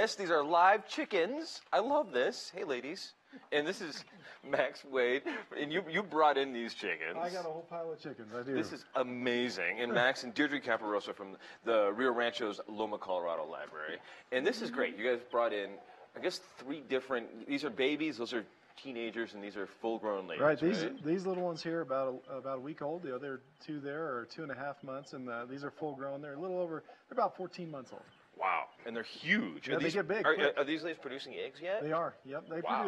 Yes, these are live chickens. I love this. Hey, ladies. And this is Max Wade. And you brought in these chickens. I got a whole pile of chickens. I do. This is amazing. And Max and Deirdre Caparosa from the Rio Rancho's Loma, Colorado library. And this is great. You guys brought in, I guess, 3 different, these are babies, those are teenagers, and these are full-grown ladies, right? These little ones here are about a week old. The other 2 there are 2.5 months, and these are full-grown. They're about 14 months old. Wow, and they're huge. Yeah, they get big. Are these ladies producing eggs yet? They are. Yep.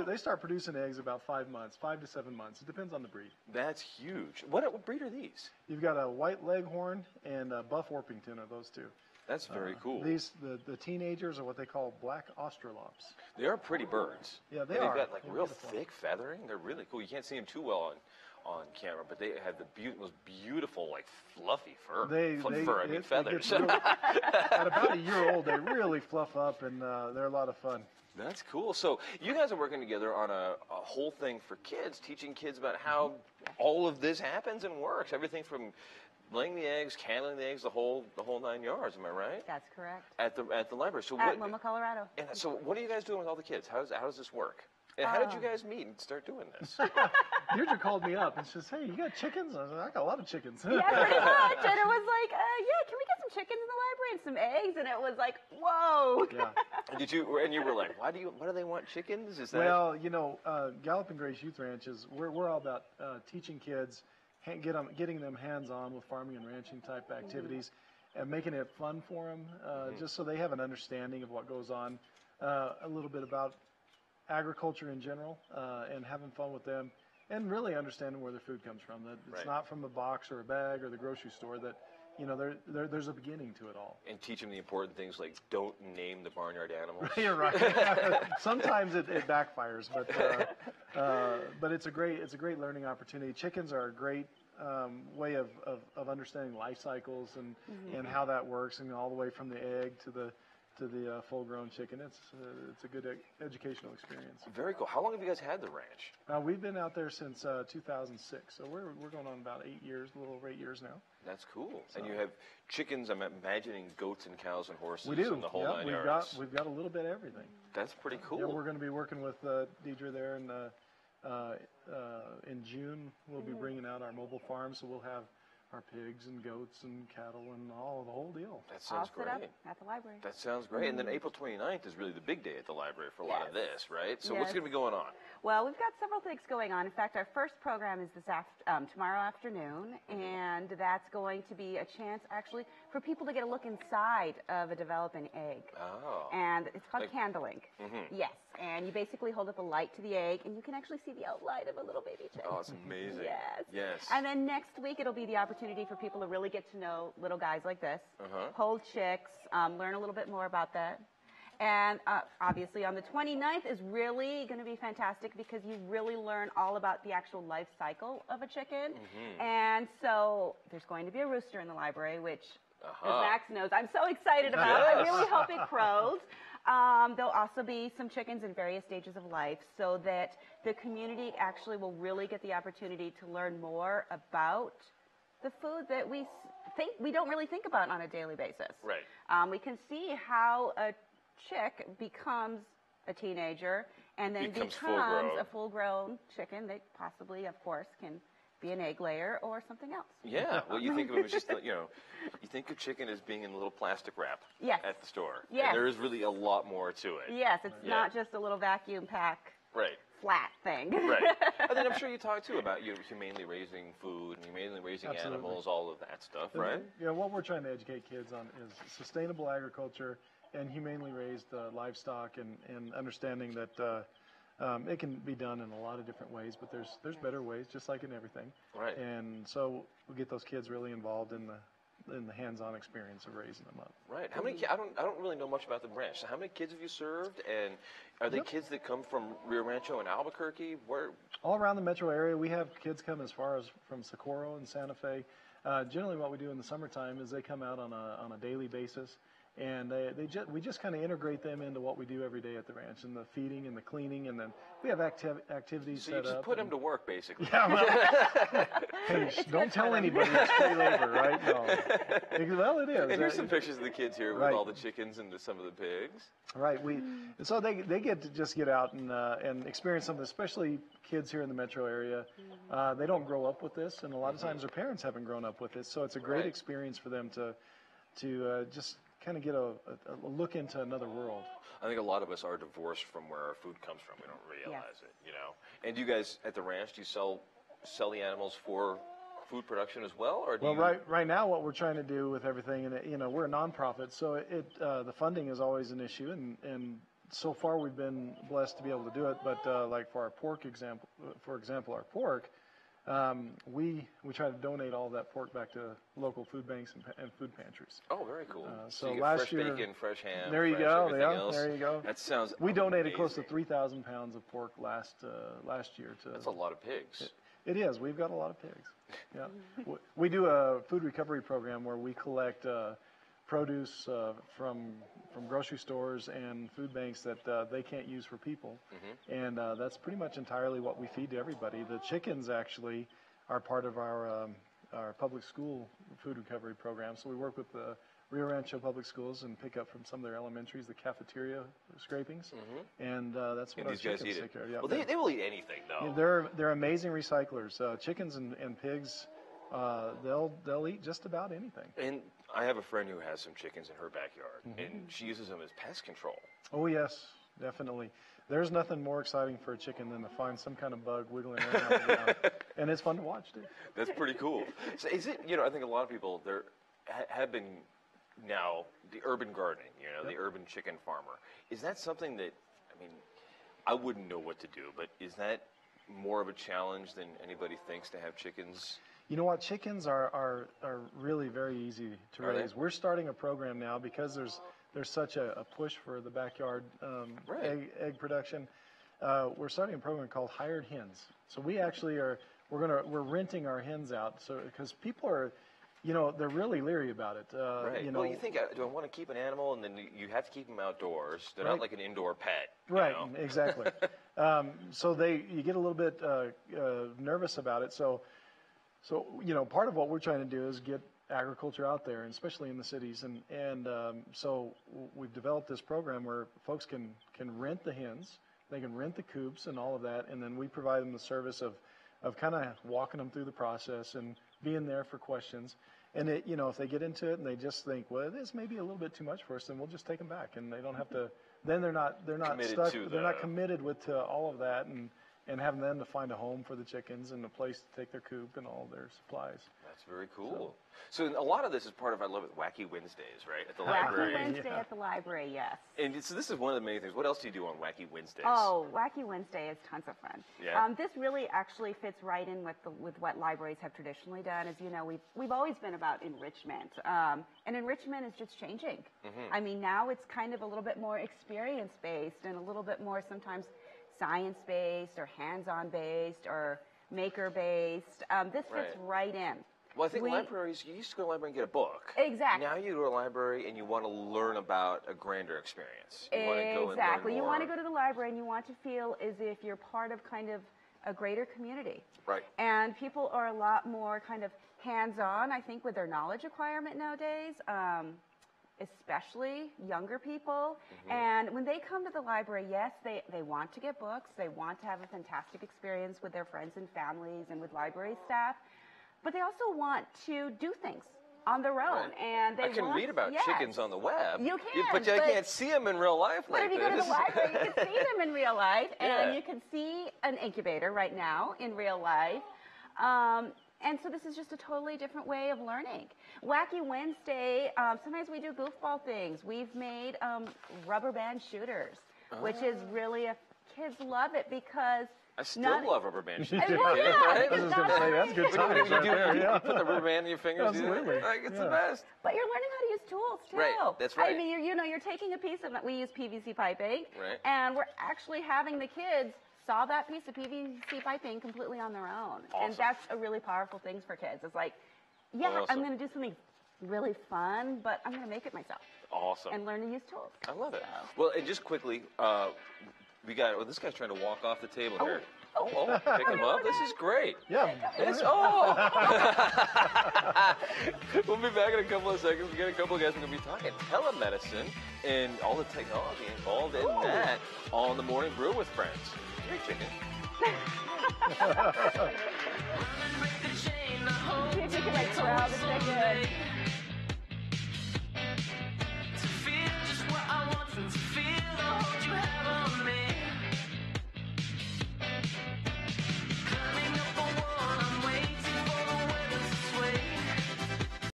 They start producing eggs about 5 months, 5 to 7 months. It depends on the breed. That's huge. What breed are these? You've got a white leghorn and a buff Orpington are those 2. That's very cool. The teenagers are what they call black Australorps. They are pretty birds. Yeah, they've got like real thick feathering. They're really cool. You can't see them too well on camera, but they have the most beautiful, like fluffy fur. Feathers. At about a year old, they really fluff up, and they're a lot of fun. That's cool. So you guys are working together on a whole thing for kids, teaching kids about how all of this happens and works. Everything from laying the eggs, handling the eggs, the whole 9 yards. Am I right? That's correct. At the library. So at Loma, Colorado. And so what are you guys doing with all the kids? How does this work? And how did you guys meet and start doing this? Deirdre called me up and she says, "Hey, you got chickens?" I was like, "I got a lot of chickens." Yeah, pretty much. And it was like, yeah, can we get some chickens in the library and some eggs? And it was like, whoa. Yeah. And you were like, why do they want chickens? Is that? Well, Galloping Grace Youth Ranch we're all about teaching kids, getting them hands-on with farming and ranching type activities, and making it fun for them, just so they have an understanding of what goes on, a little bit about agriculture in general, and having fun with them, and really understanding where their food comes from. That it's not from a box or a bag or the grocery store. That there's a beginning to it all. And teach them the important things like don't name the barnyard animals. You're right. Sometimes it backfires, but it's a great learning opportunity. Chickens are a great way of understanding life cycles and how that works, and all the way from the egg to the full-grown chicken. It's a good educational experience. Very cool. How long have you guys had the ranch? We've been out there since 2006, so we're going on about 8 years, a little over 8 years now. That's cool. So, and you have chickens. I'm imagining goats and cows and horses. We do. And the whole 9 yards. We've got a little bit of everything. That's pretty cool. Yeah, we're going to be working with Deirdre there, and in June we'll be bringing out our mobile farm, so we'll have our pigs and goats and cattle and all the whole deal. That sounds great. All set up at the library. That sounds great. And then April 29th is really the big day at the library for a lot of this, right? So what's going to be going on? Well, we've got several things going on. In fact, our first program is tomorrow afternoon, and that's going to be a chance actually for people to get a look inside of a developing egg. Oh. And it's called candling. Yes. And you basically hold up a light to the egg, and you can actually see the outline of a little baby chick. Oh, it's amazing. Yes. Yes. And then next week, it'll be the opportunity for people to really get to know little guys like this, hold chicks, learn a little bit more about that. And obviously on the 29th is really going to be fantastic because you really learn all about the actual life cycle of a chicken. And so there's going to be a rooster in the library, which, as Max knows, I'm so excited about. I really hope it crows. There'll also be some chickens in various stages of life so that the community actually will really get the opportunity to learn more about the food that we don't really think about on a daily basis. Right. We can see how a chick becomes a teenager and then becomes a full-grown chicken that possibly, of course, can be an egg layer or something else. Yeah. Well, you think of it as just, you think of chicken as being in a little plastic wrap at the store. Yes. And there is really a lot more to it. Yes. It's not just a little vacuum pack. Right. Flat thing. Right. And then I'm sure you talk, too, about humanely raising food and humanely raising animals, all of that stuff, right? Yeah, what we're trying to educate kids on is sustainable agriculture and humanely raised livestock, and understanding that it can be done in a lot of different ways, but there's better ways, just like in everything. Right. And so we get those kids really involved in the hands-on experience of raising them up. Right. How many? I don't really know much about the ranch. So how many kids have you served? And are they kids that come from Rio Rancho and Albuquerque? Where? All around the metro area. We have kids come as far as from Socorro and Santa Fe. Generally, what we do in the summertime is they come out on a daily basis, And we just kind of integrate them into what we do every day at the ranch, and the feeding and the cleaning, and then we have activities So set you just up. put them to work, basically. Yeah, well, hey, don't tell anybody it's free labor, right? No. Well, it is. And here's some pictures of the kids here with Right. all the chickens and some of the pigs. Right. So they get to just get out and experience something, especially kids here in the metro area. They don't grow up with this, and a lot of times their parents haven't grown up with this. So it's a great Right. experience for them to just kind of get a look into another world. I think a lot of us are divorced from where our food comes from. We don't realize it, you know. And do you guys at the ranch, do you sell the animals for food production as well, or do you... right now what we're trying to do with everything, and we're a nonprofit, so the funding is always an issue, and so far we've been blessed to be able to do it. But like for our pork example, our pork, we try to donate all of that pork back to local food banks and food pantries. Oh, very cool. So you get last fresh year, bacon, fresh ham, there you fresh go. everything Yeah, else. there you go. That sounds We donated amazing. close to 3,000 pounds of pork last year to. That's a lot of pigs. It is. We've got a lot of pigs. Yeah. We do a food recovery program where we collect produce from grocery stores and food banks that they can't use for people, and that's pretty much entirely what we feed to everybody. The chickens actually are part of our public school food recovery program. So we work with the Rio Rancho public schools and pick up from some of their elementaries the cafeteria scrapings, and that's what And our these guys chickens eat take it. care of. Yeah, Well, they will eat anything, though. they're amazing recyclers. Chickens and pigs, they'll eat just about anything. And I have a friend who has some chickens in her backyard, and she uses them as pest control. Oh yes, definitely. There's nothing more exciting for a chicken than to find some kind of bug wiggling around on the ground, and it's fun to watch too. That's pretty cool. So is it, I think a lot of people there have been now the urban gardening, the urban chicken farmer. Is that something that, I wouldn't know what to do, but is that more of a challenge than anybody thinks to have chickens? You know what? Chickens are really very easy to Are they? raise. We're starting a program now because there's such a push for the backyard Right. egg production. We're starting a program called Hired Hens. So we actually we're renting our hens out. So because people are, they're really leery about it. Right. Well, you think, do I want to keep an animal? And then you have to keep them outdoors. They're not Right. like an indoor pet. Right. Exactly. So you get a little bit nervous about it. So part of what we're trying to do is get agriculture out there, and especially in the cities, and so we've developed this program where folks can rent the hens, they can rent the coops and all of that, and then we provide them the service of kind of walking them through the process and being there for questions. And if they get into it and they just think, well, this may be a little bit too much for us, then we'll just take them back, and they don't have to. Then they're not Committed stuck. to They're not committed to all of that, and having them to find a home for the chickens and a place to take their coop and all their supplies. That's very cool. So a lot of this is part of, I love it, Wacky Wednesdays, right? At the Wacky library. Wednesday at the library, yes. And so this is one of the many things. What else do you do on Wacky Wednesdays? Oh, Wacky Wednesday is tons of fun. Yeah. This really actually fits right in with what libraries have traditionally done. As you know, we've always been about enrichment, and enrichment is just changing. Now it's kind of a little bit more experience-based and a little bit more sometimes science-based or hands-on-based or maker-based. This fits right in. Well, I think libraries, you used to go to the library and get a book. Exactly. Now you go to a library and you want to learn about a grander experience. You want to go Exactly. And learn You more. want to go to the library and you want to feel as if you're part of kind of a greater community. Right. And people are a lot more kind of hands-on, I think, with their knowledge acquirement nowadays, especially younger people. And when they come to the library, yes, they want to get books. They want to have a fantastic experience with their friends and families and with library staff. But they also want to do things on their own. Right. And they I can read about chickens on the web. You can, but I can't see them in real life But like if you go to this. the library, you can see them in real life, Yeah. and you can see an incubator right now in real life. And so this is just a totally different way of learning. Wacky Wednesday, sometimes we do goofball things. We've made rubber band shooters, which is really, kids love it because I still love rubber band shooting. Well, yeah, right? I was just going to say, that's good times right there, You yeah. put the rubber band in your fingers. Absolutely. It's the Yeah. best. But you're learning how to use tools too. Right, that's right. You're taking a piece of we use PVC piping, Right. and we're actually having the kids solve that piece of PVC piping completely on their own. Awesome. And that's a really powerful thing for kids. It's like, yeah, Awesome. I'm going to do something really fun, but I'm going to make it myself Awesome. and learn to use tools. I love it. Well, and just quickly, we got. Well, this guy's trying to walk off the table here. Oh, pick him up. This is great. Yeah. We'll be back in a couple of seconds. We got a couple of guys. We're going to be talking telemedicine and all the technology involved in that on the Morning Brew with Friends. Hey, chicken. See if you can like corral the chicken.